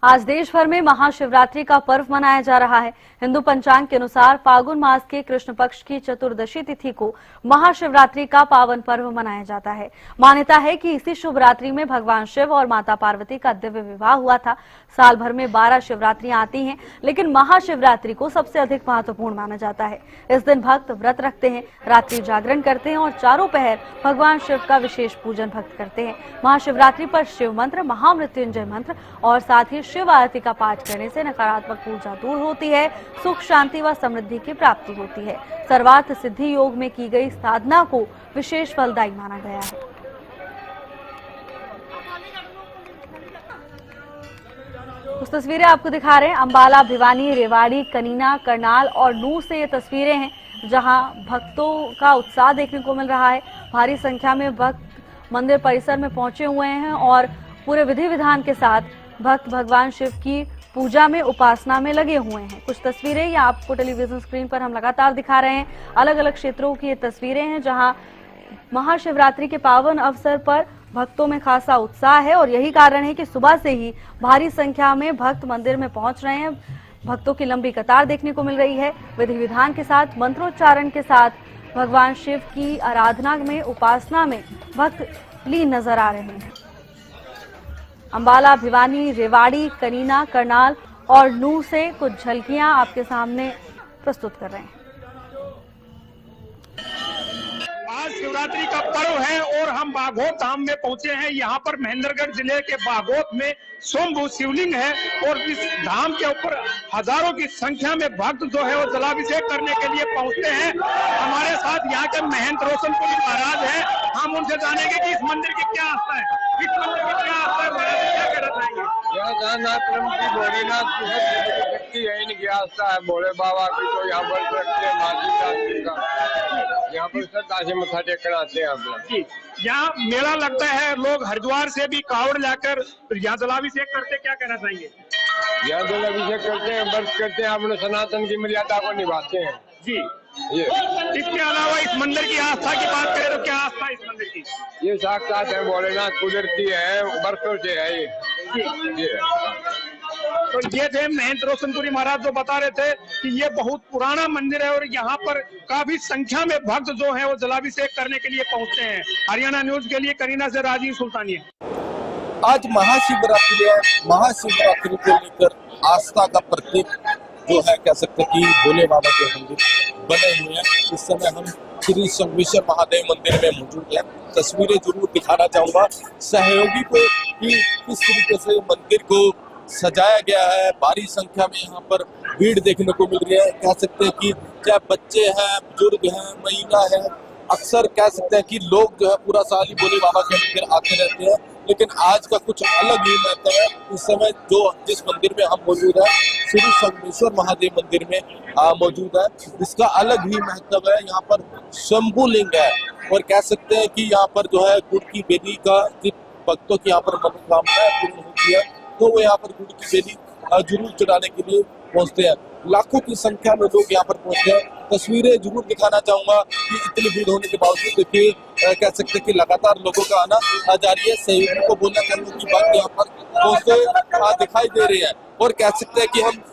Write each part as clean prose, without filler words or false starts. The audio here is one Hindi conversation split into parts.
आज देश भर में महाशिवरात्रि का पर्व मनाया जा रहा है। हिंदू पंचांग के अनुसार फागुन मास के कृष्ण पक्ष की चतुर्दशी तिथि को महाशिवरात्रि का पावन पर्व मनाया जाता है। मान्यता है कि इसी शुभ रात्रि में भगवान शिव और माता पार्वती का दिव्य विवाह हुआ था। साल भर में 12 शिवरात्रियां आती हैं, लेकिन महाशिवरात्रि को सबसे अधिक महत्वपूर्ण माना जाता है। इस दिन भक्त व्रत रखते हैं, रात्रि जागरण करते हैं और चारों पहर भगवान शिव का विशेष पूजन भक्त करते हैं। महाशिवरात्रि पर शिव मंत्र, महामृत्युंजय मंत्र और साथ ही शिव आरती का पाठ करने से नकारात्मक ऊर्जा दूर होती है, सुख शांति व समृद्धि की प्राप्ति होती है। सर्वार्थ सिद्धि योग में की गई साधना को विशेष फलदायी माना गया है। कुछ तस्वीरें आपको दिखा रहे हैं। अंबाला, भिवानी, रेवाड़ी, कनीना, करनाल और नूर से ये तस्वीरें हैं, जहां भक्तों का उत्साह देखने को मिल रहा है। भारी संख्या में भक्त मंदिर परिसर में पहुंचे हुए हैं और पूरे विधि विधान के साथ भक्त भगवान शिव की पूजा में, उपासना में लगे हुए हैं। कुछ तस्वीरें ये आपको टेलीविजन स्क्रीन पर हम लगातार दिखा रहे हैं। अलग अलग क्षेत्रों की ये तस्वीरें हैं, जहां महाशिवरात्रि के पावन अवसर पर भक्तों में खासा उत्साह है और यही कारण है कि सुबह से ही भारी संख्या में भक्त मंदिर में पहुंच रहे हैं। भक्तों की लंबी कतार देखने को मिल रही है। विधि विधान के साथ, मंत्रोच्चारण के साथ भगवान शिव की आराधना में, उपासना में भक्त लीन नजर आ रहे हैं। अंबाला, भिवानी, रेवाड़ी, कनीना, करनाल और नूर से कुछ झलकियां आपके सामने प्रस्तुत कर रहे हैं। आज शिवरात्रि का पर्व है और हम बाघोत धाम में पहुंचे हैं। यहाँ पर महेंद्रगढ़ जिले के बाघोत में स्वयंभू शिवलिंग है और इस धाम के ऊपर हजारों की संख्या में भक्त जो है वो जलाभिषेक करने के लिए पहुंचते हैं। हमारे साथ यहाँ के महंत रोशनपुरी महाराज हैं। हम उनसे जानेंगे कि इस मंदिर की क्या आस्था है, इस मंदिर की क्या आस्था है, महाराज क्या कहना चाहेंगे? भोलेनाथ की शक्ति है, इनकी आस्था है। भोले बाबा की तो यहाँ पर रखते हैं, माता का यहाँ पर श्रद्धा से मत्था टेकने आते हैं। जी, यहाँ मेला लगता है, लोग हरिद्वार से भी कावड़ लाकर यहाँ जलाभिषेक करते, क्या कहना चाहिए? यहाँ जलाभिषेक करते हैं, व्रत करते हैं, अपने सनातन की मर्यादा को निभाते हैं। जी, इसके अलावा इस मंदिर की आस्था की बात करें तो क्या आस्था है इस मंदिर की? ये साक्षात है, भोलेनाथ कुदरती है, वर्षों से है ये। जी। तो ये थे महंत रोशनपुरी महाराज जो बता रहे थे कि ये बहुत पुराना मंदिर है और यहाँ पर काफी संख्या में भक्त जो है वो जलाभिषेक करने के लिए पहुंचते हैं। हरियाणा न्यूज के लिए करीना से राजीव सुल्तानिया। आज महाशिवरात्रि है। महाशिवरात्रि को लेकर आस्था का प्रतीक जो है, कह सकते हैं कि भोले बाबा के मंदिर बने हुए हैं। इस समय हम श्री संगमेश्वर महादेव मंदिर में मौजूद हैं। तस्वीरें जरूर दिखाना चाहूंगा सहयोगी को कि किस तरीके से मंदिर को सजाया गया है। भारी संख्या में यहाँ पर भीड़ देखने को मिल रही है। कह सकते हैं कि चाहे बच्चे हैं, बुजुर्ग हैं, महिला है, अक्सर कह सकते हैं कि लोग जो है पूरा साल ही भोले बाबा के मंदिर आते रहते हैं, लेकिन आज का कुछ अलग ही महत्व है। इस समय जिस मंदिर में हम मौजूद है, श्री संगमेश्वर महादेव मंदिर में मौजूद है, इसका अलग ही महत्व है। यहाँ पर शंभु लिंग है और कह सकते हैं कि यहाँ पर जो है गुड़ की बेली का भक्तों की यहाँ पर मनोकामना पूर्ण होती है, तो वो यहाँ पर गुड़ की बेली जरूर चढ़ाने के लिए पहुंचते हैं। लाखों की संख्या में लोग यहाँ पर पहुंचते हैं। तस्वीरें जरूर दिखाना चाहूंगा कि इतनी भीड़ होने के बावजूद देखिए, कह सकते हैं कि लगातार लोगों का आना जारी है। सहयोगी को बोलना करने की बात यहाँ पर पहुंचते दिखाई दे रही है और कह सकते हैं कि हम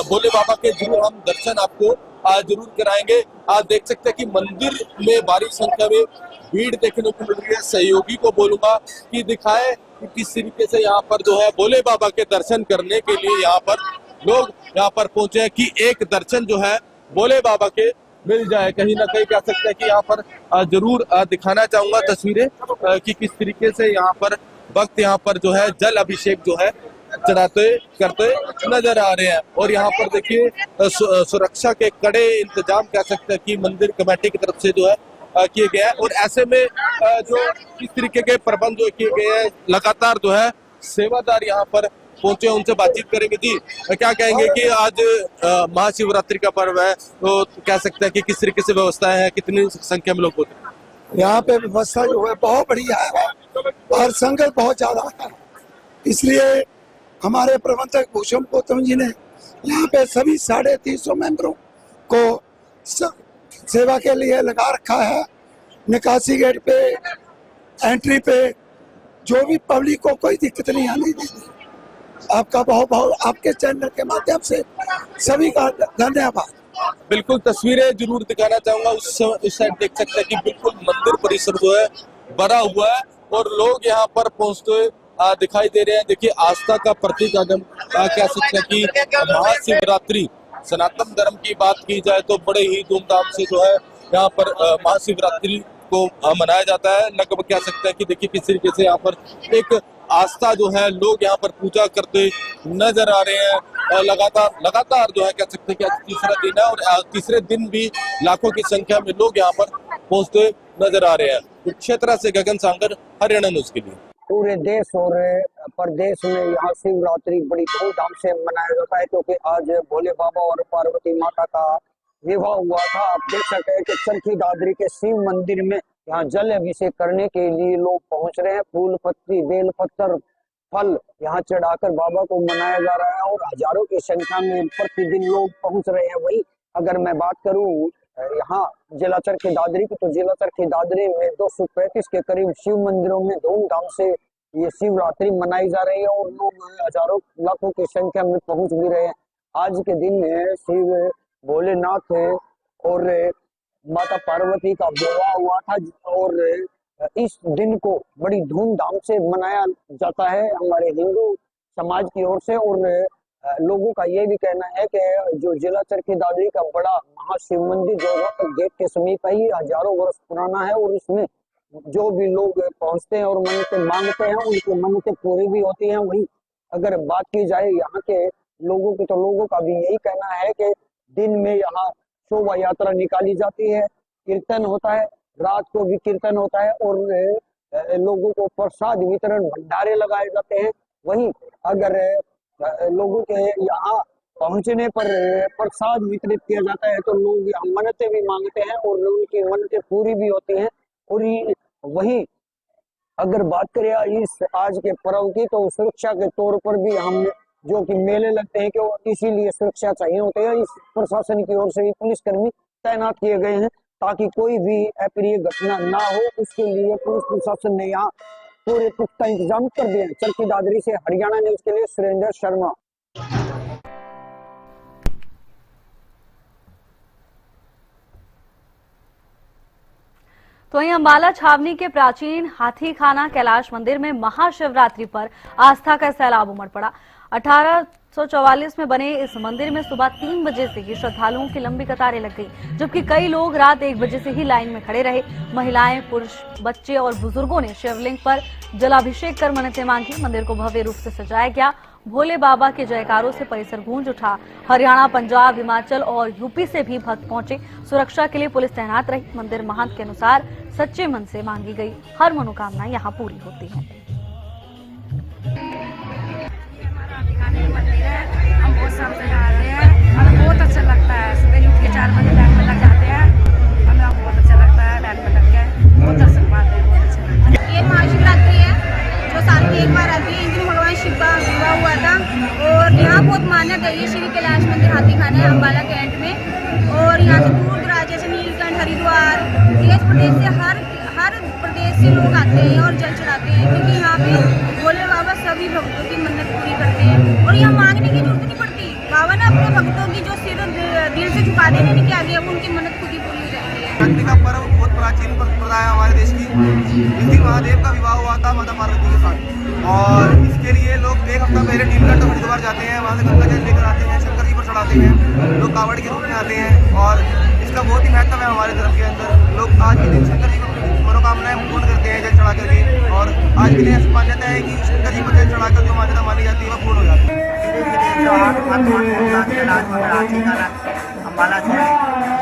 भोले बाबा के जरूर हम दर्शन आपको जरूर कराएंगे। आप देख सकते हैं कि मंदिर में भारी संख्या में भीड़ देखने को मिल रही है। सहयोगी को बोलूंगा कि दिखाए कि किस तरीके से यहाँ पर जो है भोले बाबा के दर्शन करने के लिए यहाँ पर लोग यहाँ पर पहुंचे हैं कि एक दर्शन जो है भोले बाबा के मिल जाए। कहीं ना कहीं कह सकते हैं कि यहाँ पर जरूर दिखाना चाहूंगा तस्वीरें कि किस तरीके से यहाँ पर भक्त यहाँ पर जो है जल अभिषेक जो है चढ़ाते करते नजर आ रहे हैं। और यहाँ पर देखिए सुरक्षा के कड़े इंतजाम कह सकते हैं कि मंदिर कमेटी की तरफ से जो है किए गए हैं और ऐसे में जो इस तरीके के प्रबंध जो किए गए हैं, लगातार जो है सेवादार यहाँ पर पहुंचे, उनसे बातचीत करेंगे। जी, क्या कहेंगे कि आज महाशिवरात्रि का पर्व है, तो कह सकते हैं कि किस तरीके से व्यवस्था है, कितनी संख्या में लोग होते हैं? यहाँ पे व्यवस्था जो है बहुत बढ़िया है और संगत बहुत ज्यादा है, इसलिए हमारे प्रबंधक भूषण गौतम जी ने यहाँ पे सभी 350 मेंबरों को सेवा के लिए लगा रखा है। निकासी गेट पे, एंट्री पे जो भी पब्लिक को कोई दिक्कत नहीं आनी चाहिए। आपका बहुत बहुत आपके चैनल के माध्यम से सभी का धन्यवाद। बिल्कुल तस्वीरें जरूर दिखाना चाहूंगा। उस साइड देख सकते हैं कि बिल्कुल मंदिर परिसर जो है भरा हुआ है और लोग यहाँ पर पहुंचते हुए दिखाई दे रहे हैं। देखिए आस्था का प्रतीक अगर हम कह सकते हैं कि महाशिवरात्रि, सनातन धर्म की बात की जाए तो बड़े ही धूमधाम से जो है यहाँ पर महाशिवरात्रि को मनाया जाता है। लगभग कह सकते हैं कि देखिए किस तरीके से यहाँ पर एक आस्था जो है लोग यहाँ पर पूजा करते नजर आ रहे हैं। लगातार जो है कह सकते हैं कि आज तीसरा दिन है और तीसरे दिन भी लाखों की संख्या में लोग यहाँ पर पहुंचते नजर आ रहे हैं। कुरुक्षेत्र से गगन सांगर, हरियाणा न्यूज के लिए। पूरे देश और प्रदेश में यहाँ शिवरात्रि बड़ी धूमधाम से मनाया जाता है, क्योंकि आज भोले बाबा और पार्वती माता का विवाह हुआ था। आप देख सकते हैं कि चरखी दादरी के शिव मंदिर में यहाँ जल अभिषेक करने के लिए लोग पहुंच रहे हैं। फूल पत्ती बेल पत्थर फल यहाँ चढ़ाकर बाबा को मनाया जा रहा है और हजारों की संख्या में प्रतिदिन लोग पहुंच रहे हैं। वही अगर मैं बात करूं यहाँ जिला चरखी दादरी की, तो जिला चरखी दादरी में 235 के करीब शिव मंदिरों में धूमधाम से ये शिवरात्रि मनाई जा रही है और लोग हजारों लाखों की संख्या में पहुंच भी रहे हैं। आज के दिन शिव भोलेनाथ और माता पार्वती का विवाह हुआ था और इस दिन को बड़ी धूमधाम से मनाया जाता है हमारे हिंदू समाज की ओर से। और लोगों का ये भी कहना है कि जो जिला चरखी दादरी का बड़ा महाशिव मंदिर जो गेट के समीप है, ये हजारों वर्ष पुराना है और इसमें जो भी लोग पहुंचते हैं और मन्नतें मांगते हैं उनकी मन्नतें पूरी भी होती हैं। वही अगर बात की जाए यहाँ के लोगों की, तो लोगों का भी यही कहना है कि दिन में यहाँ शोभा यात्रा निकाली जाती है, कीर्तन होता है, रात को भी कीर्तन होता है और लोगों को प्रसाद वितरण भंडारे लगाए जाते हैं। वहीं अगर लोगों के यहाँ पहुंचने पर प्रसाद वितरित किया जाता है तो लोग यहाँ मन्नतें भी मांगते हैं और उनकी मन्नतें पूरी भी होती हैं। और वही अगर बात करें इस आज के पर्व की, तो सुरक्षा के तौर पर भी हम जो कि मेले लगते हैं कि इसीलिए सुरक्षा चाहिए होते हैं। इस प्रशासन की ओर से भी पुलिसकर्मी तैनात किए गए हैं ताकि कोई भी अप्रिय घटना ना हो। उसके लिए पुलिस प्रशासन ने यहाँ पूरे पुख्ता इंतजाम कर दिए हैं। चरखी दादरी से हरियाणा न्यूज के लिए सुरेंद्र शर्मा। तो वहीं अंबाला छावनी के प्राचीन हाथी खाना कैलाश मंदिर में महाशिवरात्रि पर आस्था का सैलाब उमड़ पड़ा। 1844 में बने इस मंदिर में सुबह 3 बजे से ही श्रद्धालुओं की लंबी कतारें लग गई, जबकि कई लोग रात 1 बजे से ही लाइन में खड़े रहे। महिलाएं, पुरुष, बच्चे और बुजुर्गों ने शिवलिंग पर जलाभिषेक कर मन्नतें मांगी। मंदिर को भव्य रूप से सजाया गया। भोले बाबा के जयकारों से परिसर गूंज उठा। हरियाणा, पंजाब, हिमाचल और यूपी से भी भक्त पहुंचे। सुरक्षा के लिए पुलिस तैनात रही। मंदिर महंत के अनुसार सच्चे मन से मांगी गई हर मनोकामना यहाँ पूरी होती है। हम बहुत शाम से जाते हैं, हमें बहुत अच्छा लगता है। सुबह उठ के 4 बजे लाइन में लग जाते हैं, हमें बहुत अच्छा लगता है। लाइन में लग के बहुत दर्शन पाते हैं, बहुत अच्छा लगता है। ये महाशिवरात्रि है जो साल में एक बार आती है। इन दिनों भगवान शिव का विवाह हुआ था और यहाँ बहुत मान्यता है। ये श्री कैलाश मंदिर हाथी खाना है अम्बाला के एंड में और यहाँ से दूर दराज जैसे नीलकंठ, हरिद्वार, देश प्रदेश से हर प्रदेश से लोग आते हैं और जल चढ़ाते हैं, क्योंकि यहाँ पे भोले बाबा सभी भक्तों की मन्नत पूरी करते हैं और यहाँ मांगने की जरूरत नहीं पड़ती। बाबा ने अपने भक्तों की जो सिर दिल से झुका देने नहीं किया गया, उनकी मन्नत खुद ही पूरी हो जाती है। शिवरात्रि का पर्व बहुत प्राचीन परंपरा है हमारे देश की। इस दिन महादेव का विवाह हुआ था माता पार्वती के साथ और इसके लिए लोग एक हफ्ता पहले नीलकंठ हरिद्वार जाते हैं, वहाँ से गंगा जल लेकर आते हैं, शंकर जी पर चढ़ाते हैं। लोग कावड़ के रूप में आते हैं और इसका बहुत ही महत्व है हमारे धर्म के अंदर। लोग आज के दिन शंकर जी को मनोकामनाएं पूर्ण करते हैं जल चढ़ा करके और आज के दिन ऐसी मान्यता है कि शंकर जी को जल चढ़ाकर जो मान्यता मानी जाती है वह पूर्ण हो जाती है। अम्बाला छोड़े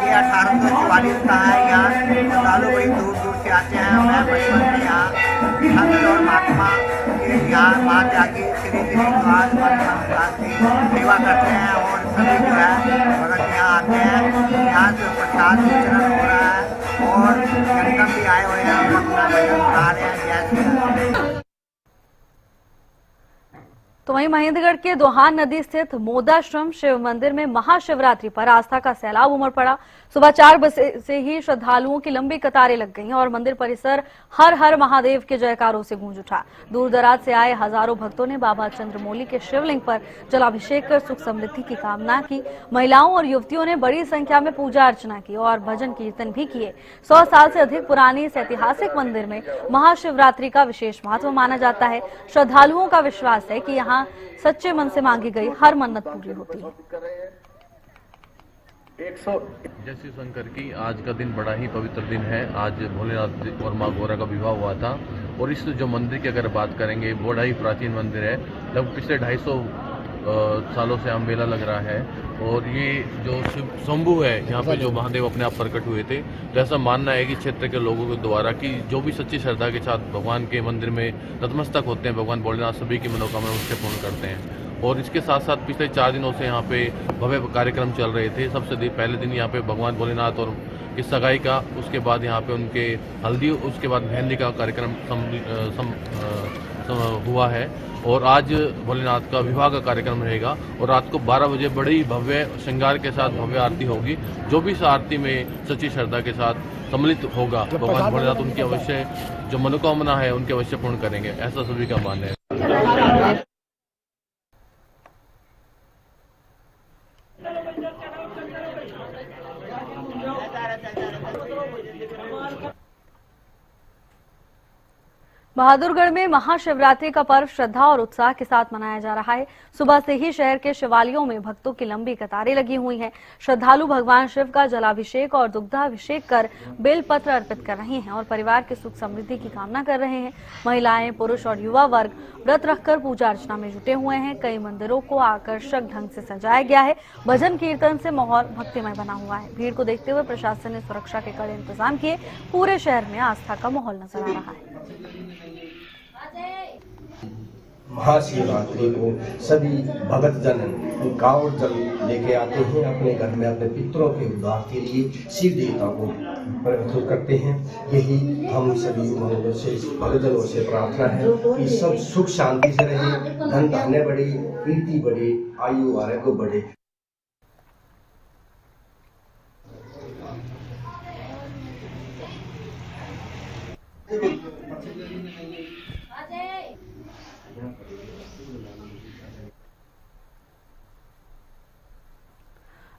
ये 1844 का है। यहाँ श्रद्धालु बड़ी दूर दूर से आते हैं। मैं बचपन में यहाँ संत और महात्मा के यहाँ वहाँ जाके श्री निवास की सेवा करते हैं और सभी जो है भगत यहाँ आते हैं। यहाँ से प्रसाद वितरण हो रहा है और जनता भी आए हुए हैं, अपना भजन गा रहे हैं। जैसे तो वहीं महेंद्रगढ़ के दोहान नदी स्थित मोदाश्रम शिव मंदिर में महाशिवरात्रि पर आस्था का सैलाब उमड़ पड़ा। सुबह 4 बजे से ही श्रद्धालुओं की लंबी कतारें लग गईं और मंदिर परिसर हर हर महादेव के जयकारों से गूंज उठा। दूर दराज से आए हजारों भक्तों ने बाबा चंद्रमौली के शिवलिंग पर जलाभिषेक कर सुख समृद्धि की कामना की। महिलाओं और युवतियों ने बड़ी संख्या में पूजा अर्चना की और भजन कीर्तन भी किए। 100 साल से अधिक पुरानी इस ऐतिहासिक मंदिर में महाशिवरात्रि का विशेष महत्व माना जाता है। श्रद्धालुओं का विश्वास है कि यहाँ सच्चे मन से मांगी गई हर मन्नत पूरी होती है। जय शिव शंकर की आज का दिन बड़ा ही पवित्र दिन है। आज भोलेनाथ और माँ गौरा का विवाह हुआ था और इस जो मंदिर की अगर बात करेंगे बड़ा ही प्राचीन मंदिर है। लगभग पिछले 250 सालों से यहाँ मेला लग रहा है और ये जो शंभू है यहाँ पे जो महादेव अपने आप प्रकट हुए थे, तो ऐसा मानना है कि क्षेत्र के लोगों के द्वारा कि जो भी सच्ची श्रद्धा के साथ भगवान के मंदिर में नतमस्तक होते हैं, भगवान भोलेनाथ सभी की मनोकामना उससे पूर्ण करते हैं। और इसके साथ साथ पिछले 4 दिनों से यहाँ पे भव्य कार्यक्रम चल रहे थे। सबसे पहले दिन यहाँ पे भगवान भोलेनाथ और की सगाई का, उसके बाद यहाँ पे उनके हल्दी, उसके बाद मेहंदी का कार्यक्रम हुआ है और आज भोलेनाथ का विवाह का कार्यक्रम रहेगा और रात को 12 बजे बड़ी भव्य श्रृंगार के साथ भव्य आरती होगी। जो भी इस आरती में सच्ची श्रद्धा के साथ सम्मिलित होगा, भगवान भोलेनाथ उनकी अवश्य जो मनोकामना है उनके अवश्य पूर्ण करेंगे, ऐसा सभी का मानना है। बहादुरगढ़ में महाशिवरात्रि का पर्व श्रद्धा और उत्साह के साथ मनाया जा रहा है। सुबह से ही शहर के शिवालयों में भक्तों की लंबी कतारें लगी हुई हैं। श्रद्धालु भगवान शिव का जलाभिषेक और दुग्धाभिषेक कर बेलपत्र अर्पित कर रहे हैं और परिवार की सुख समृद्धि की कामना कर रहे हैं। महिलाएं, पुरुष और युवा वर्ग व्रत रखकर पूजा अर्चना में जुटे हुए हैं। कई मंदिरों को आकर्षक ढंग से सजाया गया है। भजन कीर्तन से माहौल भक्तिमय बना हुआ है। भीड़ को देखते हुए प्रशासन ने सुरक्षा के कड़े इंतजाम किए। पूरे शहर में आस्था का माहौल नजर आ रहा है। महाशिवरात्रि को सभी भगत जन गाँव जल लेके आते हैं अपने घर में, अपने पितरों के उद्धार के लिए शिव देवता को प्रस्तुत करते हैं। यही हम सभी लोगों से, भक्तजनों से प्रार्थना है कि सब सुख शांति से रहे, धन धान्य बढ़े, कीर्ति बढ़े, आयु आरोग्य बढ़े।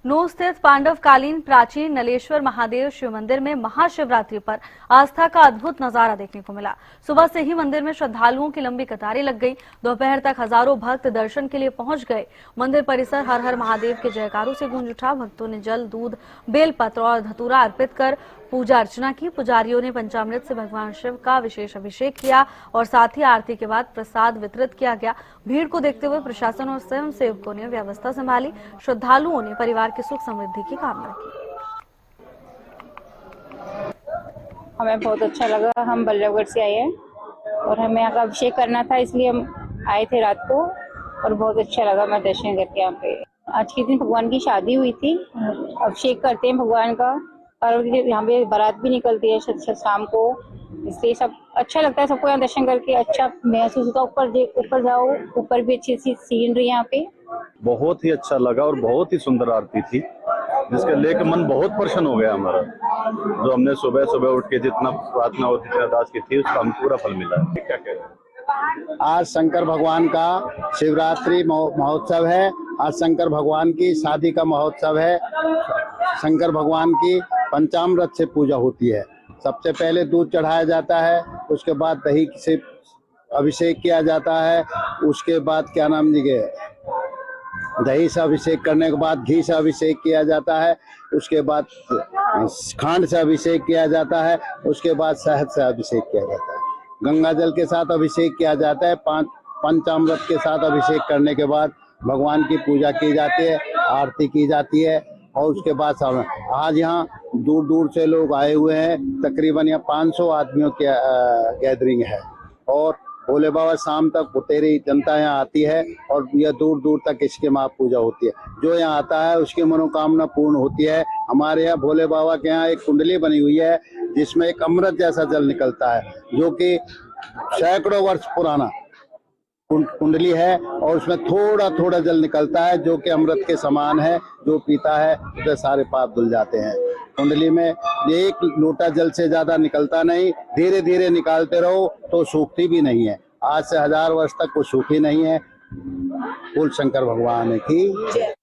नूर स्थित पांडवकालीन प्राचीन नलेश्वर महादेव शिव मंदिर में महाशिवरात्रि पर आस्था का अद्भुत नजारा देखने को मिला। सुबह से ही मंदिर में श्रद्धालुओं की लंबी कतारें लग गई। दोपहर तक हजारों भक्त दर्शन के लिए पहुंच गए। मंदिर परिसर हर हर महादेव के जयकारों से गूंज उठा। भक्तों ने जल, दूध, बेलपत्र और धतूरा अर्पित कर पूजा अर्चना की। पुजारियों ने पंचामृत से भगवान शिव का विशेष अभिषेक किया और साथ ही आरती के बाद प्रसाद वितरित किया गया। भीड़ को देखते हुए प्रशासन और स्वयं सेवकों ने व्यवस्था संभाली। श्रद्धालुओं ने परिवार की सुख समृद्धि की कामना की। हमें बहुत अच्छा लगा। हम बल्लभगढ़ से आए हैं और हमें यहाँ का अभिषेक करना था, इसलिए हम आए थे रात को और बहुत अच्छा लगा मैं दर्शन करके यहाँ पे। आज के दिन भगवान की शादी हुई थी, अभिषेक करते हैं भगवान का और यहाँ पे बारात भी निकलती है शाम को, इसलिए सब अच्छा लगता है। सबको यहाँ दर्शन करके अच्छा महसूस होता है। ऊपर जाओ, ऊपर भी अच्छी सी सीनरी यहाँ पे। बहुत ही अच्छा लगा और बहुत ही सुंदर आरती थी, जिसके लेकर मन बहुत प्रसन्न हो गया हमारा। जो हमने सुबह सुबह उठ के जितना प्रार्थना और अरदास की थी उसका हम पूरा फल मिला। क्या कह रहे हैं? आज शंकर भगवान का शिवरात्रि महोत्सव है। आज शंकर भगवान की शादी का महोत्सव है। शंकर भगवान की पंचामृत से पूजा होती है। सबसे पहले दूध चढ़ाया जाता है, उसके बाद दही से अभिषेक किया जाता है, उसके बाद क्या नाम जी के दही से अभिषेक करने के बाद घी से अभिषेक किया जाता है, उसके बाद खांड से अभिषेक किया जाता है, उसके बाद शहद से अभिषेक किया जाता है, गंगा जल के साथ अभिषेक किया जाता है। पंचामृत के साथ अभिषेक करने के बाद भगवान की पूजा की जाती है, आरती की जाती है और उसके बाद आज यहाँ दूर दूर से लोग आए हुए हैं। तकरीबन यहाँ 500 आदमियों की गैदरिंग है और भोले बाबा शाम तक तेरी जनता यहाँ आती है और यह दूर दूर तक इसकी महापूजा होती है। जो यहाँ आता है उसकी मनोकामना पूर्ण होती है। हमारे यहाँ भोले बाबा के यहाँ एक कुंडली बनी हुई है जिसमें एक अमृत जैसा जल निकलता है, जो कि सैकड़ों वर्ष पुराना कुंडली है और उसमें थोड़ा थोड़ा जल निकलता है जो कि अमृत के समान है। जो पीता है उसके सारे पाप धुल जाते हैं। कुंडली में एक लोटा जल से ज्यादा निकलता नहीं, धीरे धीरे निकालते रहो तो सूखती भी नहीं है। आज से 1000 वर्ष तक वो सूखी नहीं है। बोल शंकर भगवान की जय।